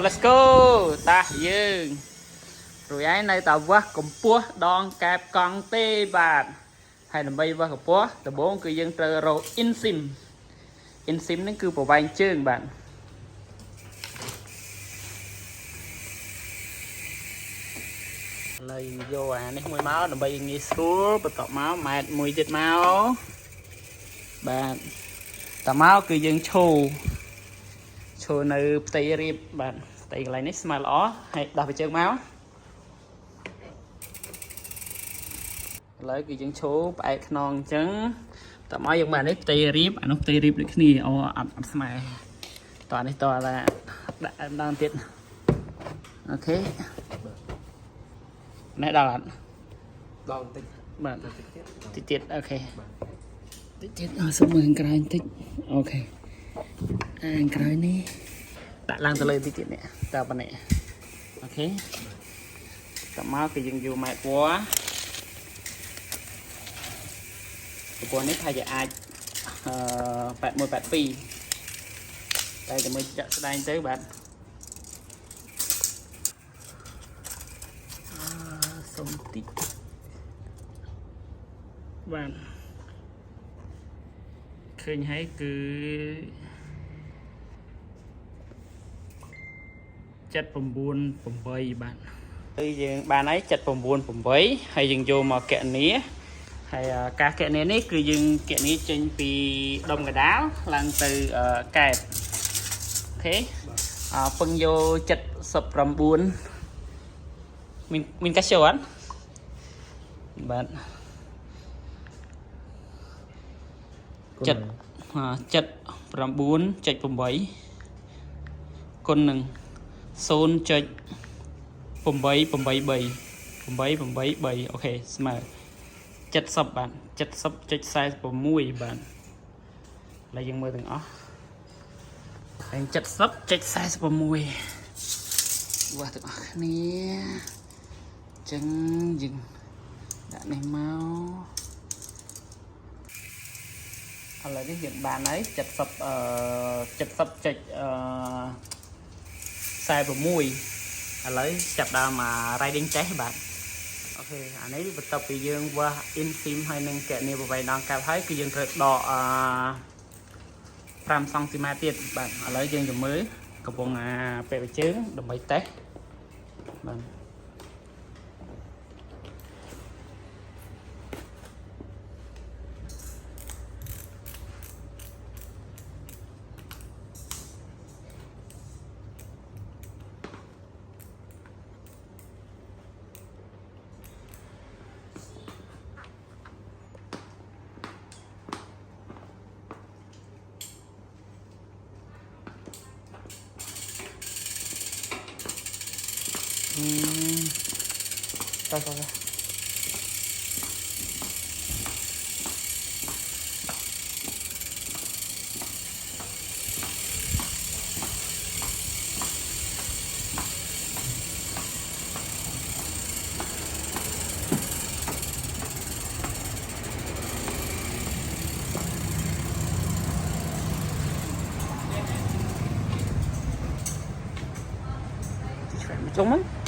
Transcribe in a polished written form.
let's go តាយើងរួចហើយនៅតែវាស់កម្ពស់ដងកែបកង់ទេបាទហើយដើម្បីវាស់កម្ពស់ដំបូងគឺយើងត្រូវរក insim ហ្នឹងគឺប្រវែងជើងបាទឡើយយកអានេះមួយមកដើម្បីងាយស្រួលបន្ទាប់មកម៉ែត្រមួយទៀតមកបាទតមកគឺយើងឈរនៅផ្ទៃរៀបបាទផ្ទៃកន្លែងនេះស្មើល្អហើយដោះពីជើងមកឥឡូវគឺយើងឈរផ្អែកខ្នងអញ្ចឹងតមកយើងមកនេះផ្ទៃរៀបអានោះផ្ទៃរៀបដូចគ្នាអត់ស្មើតនេះតដាក់ដើមទៀតអូខេណែដល់អត់ដល់តិចបាទតិចទៀតអូខេតិចទៀតសុំមើលខាងក្រោយបន្តិចអូខេខាងក្រោយនេះដាក់ឡើងទៅលើតិចទៀតនេះតប៉ុណ្ណេះអូខេតមកគឺយើងយកម៉ែត្រវ៉ាប្រព័ន្ធនេះថាជាអាច81 82តែជាមួយចាក់ស្ដែងទៅបាទសុំតិចបាទឃើញហើយគឺ798បាទគឺយើងបានហើយ798ហើយយើងយកមកកណនាហើយការកណនានេះគឺយើងកណនាចេញពីដុំកដាលឡើងទៅកែបអូខេពឹងយក79មានកាសចូលអត់បាទ79.8គុណនឹង 0.883 អូខេស្មើ70បាទ 70.46 បាទឥឡូវយើងមើលទាំងអស់ហើយ 70.46 វាស់ទាំងអស់គ្នាចឹងយើងដាក់នេះមកឥឡូវនេះយើងបានហើយ70.46ឥឡូវចាប់ដើមriding test បាទអូខេអានេះបន្ទាប់ពីយើងវាស់ insim ហើយនឹងកណនាប្រវែងដងកែបហើយគឺយើងត្រូវដក5 cm ទៀតបាទឥឡូវយើងទៅមើលកំពុងពាក់ជើងដើម្បីតេស្តបាទតោះចុងមក